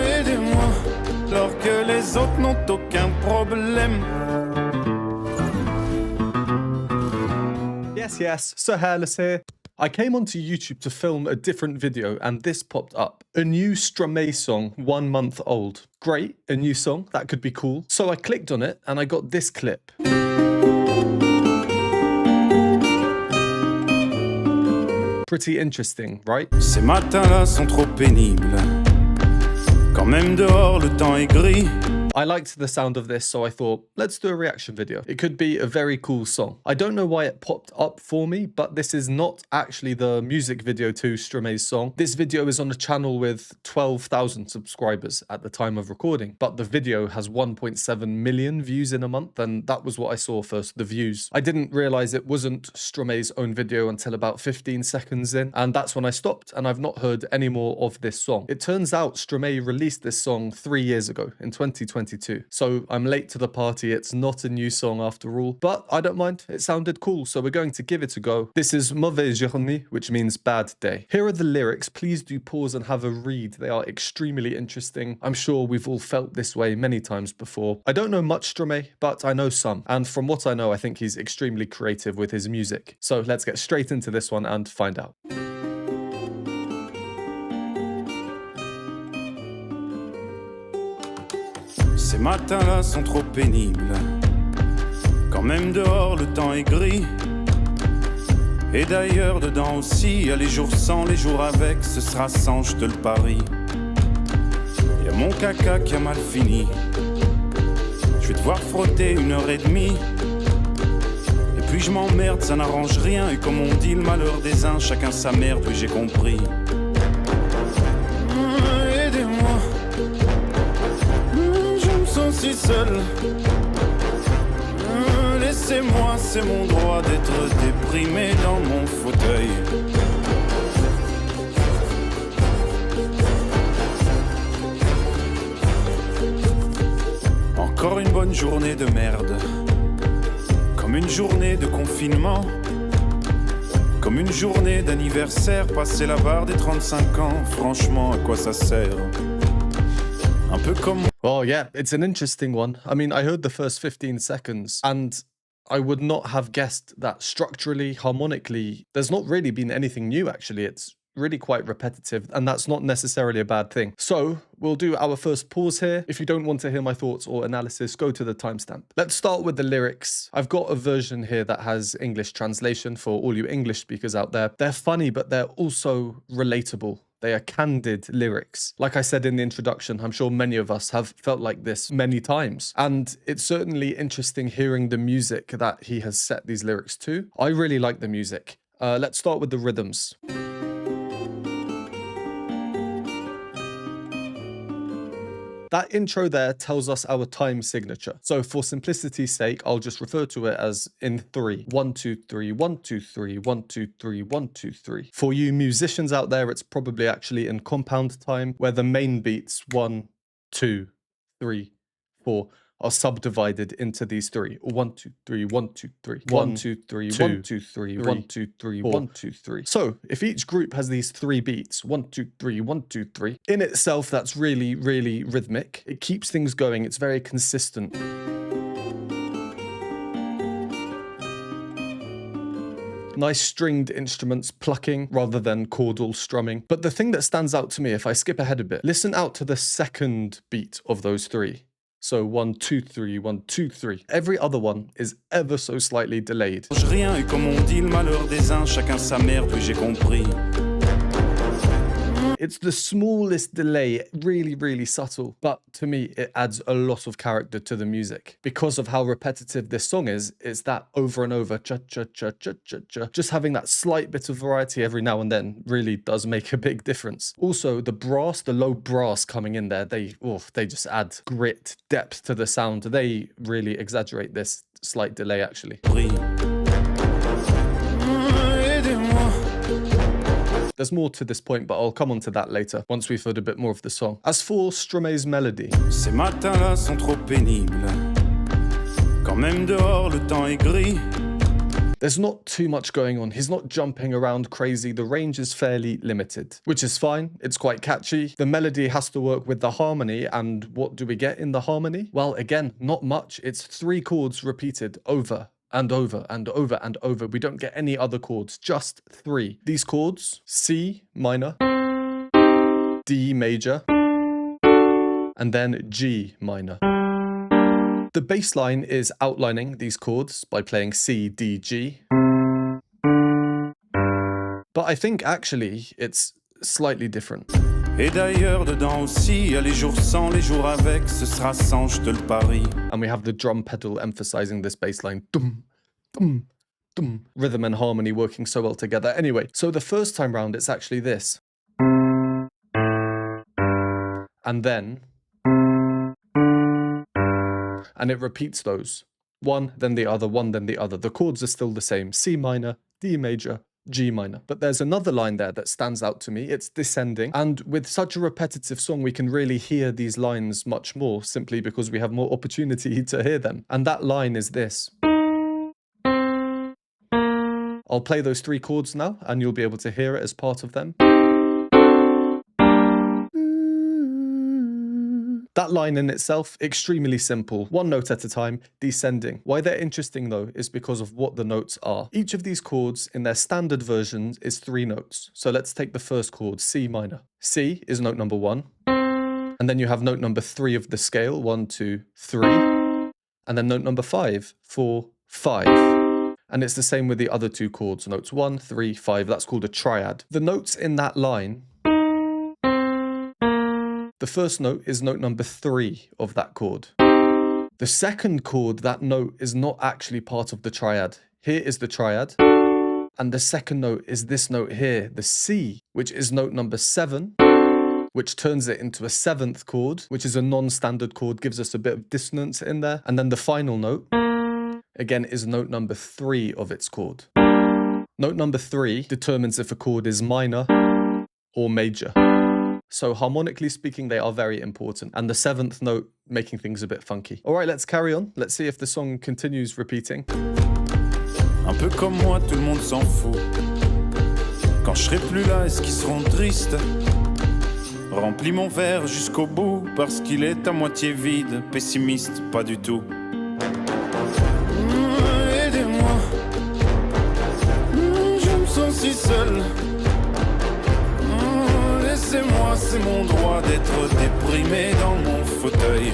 Aidez-moi, alors que les autres n'ont aucun problème. Yes, Sir Hairless here. I came onto YouTube to film a different video and this popped up. A new Stromae song, 1 month old. Great, a new song, that could be cool. So I clicked on it and I got this clip. Pretty interesting, right? Ces matins-là sont trop pénibles. Quand même dehors le temps est gris. I liked the sound of this, so I thought, let's do a reaction video. It could be a very cool song. I don't know why it popped up for me, but this is not actually the music video to Stromae's song. This video is on a channel with 12,000 subscribers at the time of recording, but the video has 1.7 million views in a month, and that was what I saw first, the views. I didn't realize it wasn't Stromae's own video until about 15 seconds in, and that's when I stopped, and I've not heard any more of this song. It turns out Stromae released this song 3 years ago, in 2022. So I'm late to the party. It's not a new song after all, but I don't mind. It sounded cool, so we're going to give it a go. This is MAUVAISE JOURNÉE, which means bad day. Here are the lyrics. Please do pause and have a read. They are extremely interesting. I'm sure we've all felt this way many times before. I don't know much Stromae, but I know some. And from what I know, I think he's extremely creative with his music. So let's get straight into this one and find out. Ces matins-là sont trop pénibles. Quand même dehors le temps est gris. Et d'ailleurs dedans aussi, y a les jours sans, les jours avec, ce sera sans, je te le parie. Y a mon caca qui a mal fini. Je vais devoir frotter 1h30. Et puis je m'emmerde, ça n'arrange rien. Et comme on dit, le malheur des uns, chacun sa merde, oui j'ai compris. Aidez-moi. Si seul, laissez-moi, c'est mon droit d'être déprimé dans mon fauteuil. Encore une bonne journée de merde, comme une journée de confinement, comme une journée d'anniversaire, passer la barre des 35 ans, franchement, à quoi ça sert? Un peu comme... Oh yeah, it's an interesting one. I mean, I heard the first 15 seconds and I would not have guessed that structurally, harmonically, there's not really been anything new actually. It's really quite repetitive and that's not necessarily a bad thing. So we'll do our first pause here. If you don't want to hear my thoughts or analysis, go to the timestamp. Let's start with the lyrics. I've got a version here that has English translation for all you English speakers out there. They're funny, but they're also relatable. They are candid lyrics. Like I said in the introduction, I'm sure many of us have felt like this many times. And it's certainly interesting hearing the music that he has set these lyrics to. I really like the music. Let's start with the rhythms. That intro there tells us our time signature. So for simplicity's sake, I'll just refer to it as in 3. 1, 2, 3, 1, 2, 3, 1, 2, 3, 1, 2, 3. For you musicians out there, it's probably actually in compound time where the main beats 1, 2, 3, 4 are subdivided into these 3. 1, 2, 3, 1, 2, 3. 1, 2, 3, 1, 2, 3, 1, 2, 3, 1, 2, 3. So if each group has these 3 beats, 1, 2, 3, 1, 2, 3, in itself, that's really, really rhythmic. It keeps things going. It's very consistent. Nice stringed instruments plucking rather than chordal strumming. But the thing that stands out to me, if I skip ahead a bit, listen out to the second beat of those 3. So 1, 2, 3, 1, 2, 3. Every other one is ever so slightly delayed. Rien et comme on dit, le malheur des uns, chacun sa merde, oui j'ai compris. It's the smallest delay, really, really subtle, but to me, it adds a lot of character to the music. Because of how repetitive this song is, it's that over and over, cha-cha-cha-cha-cha-cha. Just having that slight bit of variety every now and then really does make a big difference. Also, the brass, the low brass coming in there, they just add grit, depth to the sound. They really exaggerate this slight delay, actually. There's more to this point, but I'll come on to that later, once we've heard a bit more of the song. As for Stromae's melody, ces matins-là sont trop pénibles. Quand même dehors le temps est gris. There's not too much going on. He's not jumping around crazy. The range is fairly limited, which is fine. It's quite catchy. The melody has to work with the harmony. And what do we get in the harmony? Well, again, not much. It's 3 chords repeated over and over and over and over. We don't get any other chords, just 3. These chords, C minor, D major, and then G minor. The bass line is outlining these chords by playing C, D, G. But I think actually it's slightly different. Et d'ailleurs, dedans aussi, y a les jours sans, les jours avec, ce sera sans, je te le parie. And we have the drum pedal emphasizing this bass line. Dum, dum, dum. Rhythm and harmony working so well together. Anyway, so the first time round, it's actually this. And then... and it repeats those. One, then the other, one, then the other. The chords are still the same. C minor, D major, G minor. But there's another line there that stands out to me. It's descending. And with such a repetitive song, we can really hear these lines much more simply because we have more opportunity to hear them. And that line is this. I'll play those 3 chords now and you'll be able to hear it as part of them. That line in itself, extremely simple. 1 note at a time, descending. Why they're interesting though is because of what the notes are. Each of these chords in their standard versions is 3 notes. So let's take the first chord, C minor. C is note number 1. And then you have note number 3 of the scale, 1, 2, 3. And then note number 5, 4, 5. And it's the same with the other 2 chords, notes 1, 3, 5. That's called a triad. The notes in that line, the first note is note number 3 of that chord. The second chord, that note, is not actually part of the triad. Here is the triad. And the second note is this note here, the C, which is note number 7, which turns it into a 7th chord, which is a non-standard chord, gives us a bit of dissonance in there. And then the final note, again, is note number 3 of its chord. Note number 3 determines if a chord is minor or major. So harmonically speaking, they are very important. And the 7th note making things a bit funky. All right, let's carry on. Let's see if the song continues repeating. Un peu comme moi, tout le monde s'en fout. Quand je serai plus là, est-ce qu'ils seront tristes? Remplis mon verre jusqu'au bout, parce qu'il est à moitié vide. Pessimiste, pas du tout. Aidez-moi. Je me sens si seul. Laissez-moi, c'est mon droit d'être déprimé dans mon fauteuil.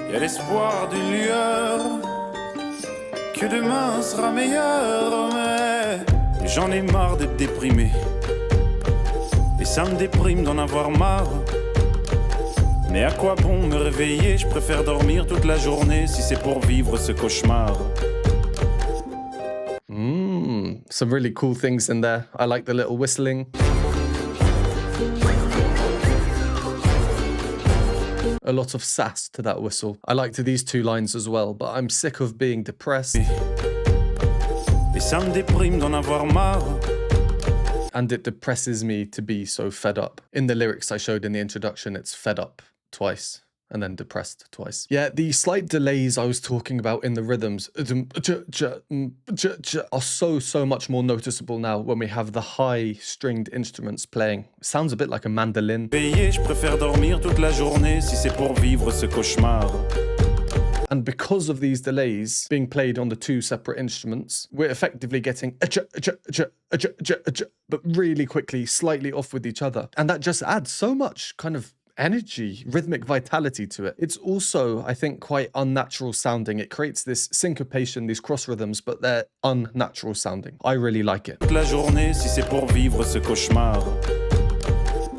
Il y a l'espoir d'une lueur, que demain sera meilleur, mais j'en ai marre d'être déprimé. Et ça me déprime d'en avoir marre. Mais à quoi bon me réveiller? Je préfère dormir toute la journée si c'est pour vivre ce cauchemar. Some really cool things in there. I like the little whistling. A lot of sass to that whistle. I liked these 2 lines as well, but I'm sick of being depressed. Et ça me déprime d'en avoir marre. And it depresses me to be so fed up. In the lyrics I showed in the introduction, it's fed up twice and then depressed twice. Yeah, the slight delays I was talking about in the rhythms are so much more noticeable now when we have the high stringed instruments playing. It sounds a bit like a mandolin. Je préfère dormir toute la journée si c'est pour vivre ce cauchemar. And because of these delays being played on the 2 separate instruments, we're effectively getting but really quickly, slightly off with each other. And that just adds so much kind of energy, rhythmic vitality to it. It's also, I think, quite unnatural sounding. It creates this syncopation, these cross rhythms, but they're unnatural sounding. I really like it. Toute la journée si c'est pour vivre ce cauchemar.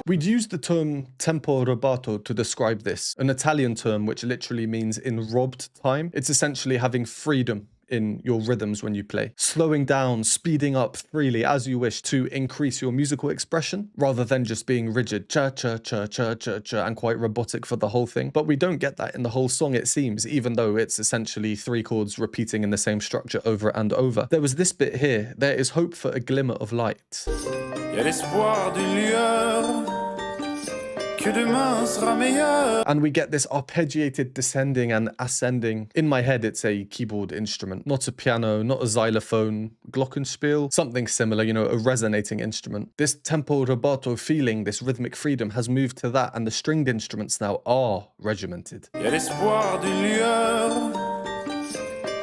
We'd use the term tempo rubato to describe this, an Italian term which literally means in robbed time. It's essentially having freedom in your rhythms when you play. Slowing down, speeding up freely as you wish to increase your musical expression, rather than just being rigid, cha cha cha cha cha cha, and quite robotic for the whole thing. But we don't get that in the whole song, it seems, even though it's essentially 3 chords repeating in the same structure over and over. There was this bit here: there is hope for a glimmer of light. Y a l'espoir d'une lueur, que demain sera meilleur. And we get this arpeggiated descending and ascending. In my head, it's a keyboard instrument, not a piano, not a xylophone, glockenspiel, something similar, you know, a resonating instrument. This tempo rubato feeling, this rhythmic freedom has moved to that, and the stringed instruments now are regimented. Y a l'espoir d'une lueur,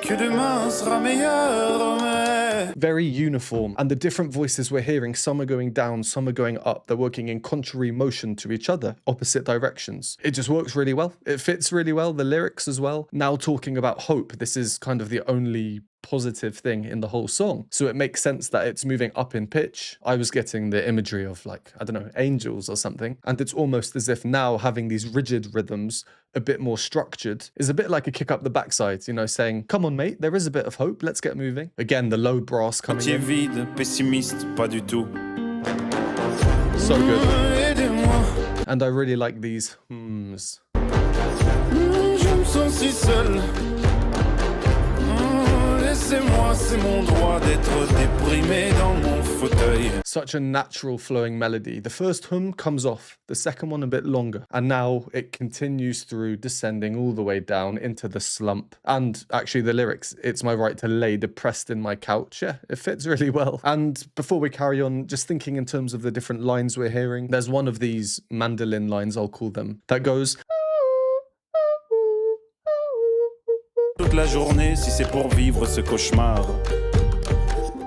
que demain sera meilleur, mais... Very uniform, and the different voices we're hearing, some are going down, some are going up. They're working in contrary motion to each other, opposite directions. It just works really well. It fits really well, the lyrics as well. Now talking about hope, this is kind of the only positive thing in the whole song. So it makes sense that it's moving up in pitch. I was getting the imagery of, like, I don't know, angels or something. And it's almost as if now having these rigid rhythms, a bit more structured, is a bit like a kick up the backside, you know, saying, come on, mate, there is a bit of hope, let's get moving. Again, the low brass coming in. vide, pessimiste, pas du tout. So good. And I really like these hums. Je me sens si seul. Laissez-moi, c'est mon droit d'être déprimé dans mon fauteuil. Such a natural flowing melody. The first hum comes off, the second one a bit longer, and now it continues through, descending all the way down into the slump. And actually the lyrics, it's my right to lay depressed in my couch. Yeah, it fits really well. And before we carry on, just thinking in terms of the different lines we're hearing, there's one of these mandolin lines, I'll call them, that goes... Toute la journée, si c'est pour vivre ce cauchemar.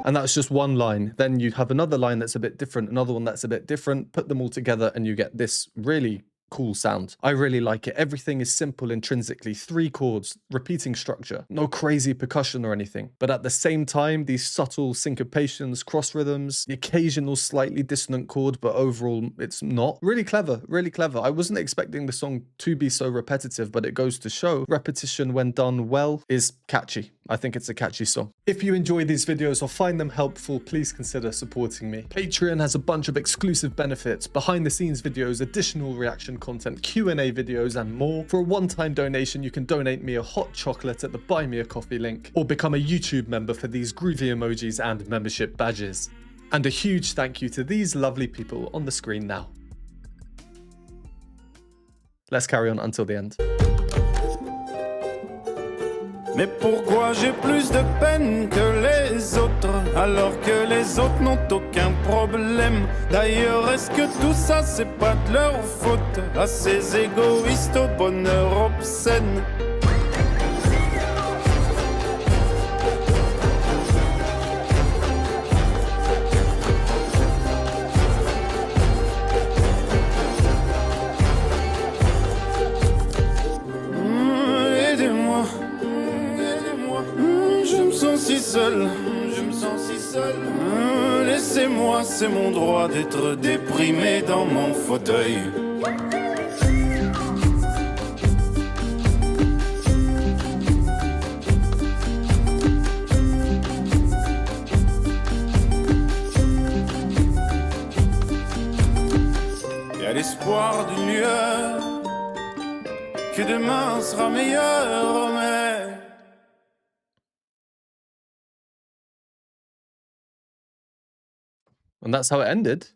And that's just one line. Then you have another line that's a bit different, another one that's a bit different. Put them all together and you get this really cool sound. I really like it. Everything is simple intrinsically. 3 chords, repeating structure. No crazy percussion or anything. But at the same time, these subtle syncopations, cross rhythms, the occasional slightly dissonant chord, but overall it's not. Really clever, really clever. I wasn't expecting the song to be so repetitive, but it goes to show repetition when done well is catchy. I think it's a catchy song. If you enjoy these videos or find them helpful, please consider supporting me. Patreon has a bunch of exclusive benefits, behind the scenes videos, additional reaction content, Q&A videos, and more. For a one-time donation, you can donate me a hot chocolate at the Buy Me a Coffee link, or become a YouTube member for these groovy emojis and membership badges. And a huge thank you to these lovely people on the screen now. Let's carry on until the end. Mais pourquoi j'ai plus de peine que les autres, alors que les autres n'ont aucun problème? D'ailleurs, est-ce que tout ça c'est pas de leur faute, à ces égoïstes au bonheur obscène? Je me sens si seul. Laissez-moi, c'est mon droit d'être déprimé dans mon fauteuil. Il y a l'espoir d'une lueur, que demain sera meilleur, mais... And that's how it ended.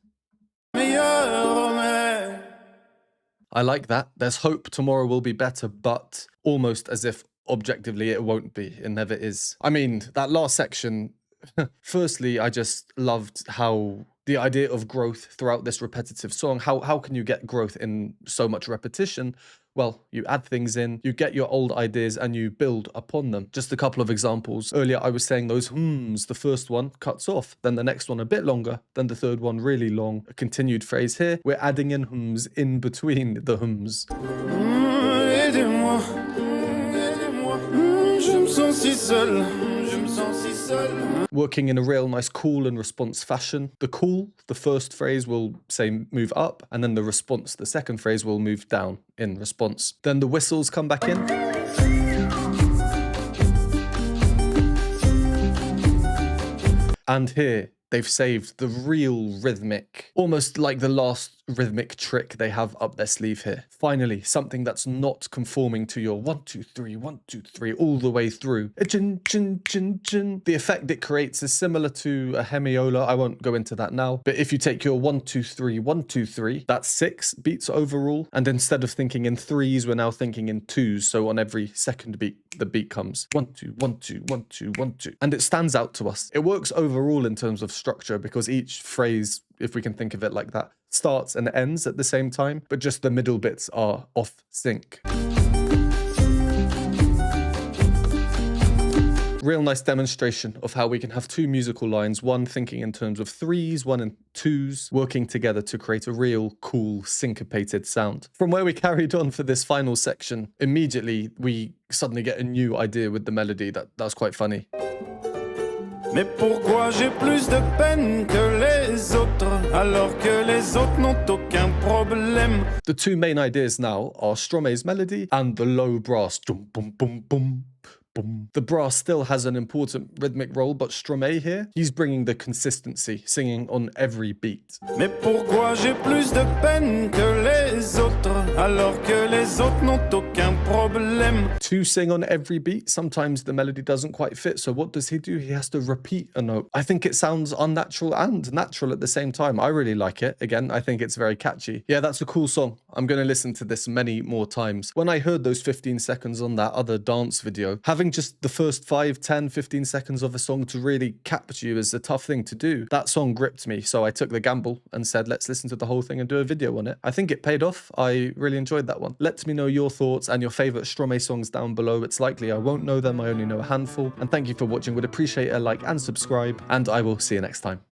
I like that. There's hope tomorrow will be better, but almost as if objectively it won't be. It never is. I mean, that last section, firstly, I just loved how the idea of growth throughout this repetitive song, how can you get growth in so much repetition? Well, you add things in, you get your old ideas and you build upon them. Just a couple of examples. Earlier I was saying those hums, the first one cuts off, then the next one a bit longer, then the third one really long. A continued phrase here, we're adding in hums in between the hums. Aidez-moi, aidez-moi, je me sens si seul. Working in a real nice call and response fashion. The call, the first phrase will say move up, and then the response, the second phrase will move down in response. Then the whistles come back in. And here, they've saved the real rhythmic, almost like the last rhythmic trick they have up their sleeve here. Finally, something that's not conforming to your 1, 2, 3, 1, 2, 3 all the way through. Chin, chin, chin, chin. The effect it creates is similar to a hemiola. I won't go into that now. But if you take your 1, 2, 3, 1, 2, 3, that's 6 beats overall. And instead of thinking in 3s, we're now thinking in 2s. So on every second beat, the beat comes 1, 2, 1, 2, 1, 2, 1, 2. And it stands out to us. It works overall in terms of structure because each phrase, if we can think of it like that, starts and ends at the same time, but just the middle bits are off sync. Real nice demonstration of how we can have two musical lines, one thinking in terms of 3s, one in 2s, working together to create a real cool syncopated sound. From where we carried on for this final section, immediately we suddenly get a new idea with the melody. That's quite funny. Mais pourquoi j'ai plus de peine que les autres, alors que les autres n'ont aucun problème? The two main ideas now are Stromae's melody and the low brass. Dum, bum, bum, bum. Boom. The brass still has an important rhythmic role, but Stromae here, he's bringing the consistency, singing on every beat. Mais pourquoi j'ai plus de peine que les autres, alors que les autres n'ont aucun problème? To sing on every beat, sometimes the melody doesn't quite fit, so what does he do? He has to repeat a note. I think it sounds unnatural and natural at the same time. I really like it. Again, I think it's very catchy. Yeah, that's a cool song. I'm going to listen to this many more times. When I heard those 15 seconds on that other dance video, having just the first 5, 10, 15 seconds of a song to really capture you is a tough thing to do. That song gripped me, so I took the gamble and said, let's listen to the whole thing and do a video on it. I think it paid off. I really enjoyed that one. Let me know your thoughts and your favorite Stromae songs down below. It's likely I won't know them. I only know a handful. And thank you for watching. Would appreciate a like and subscribe, and I will see you next time.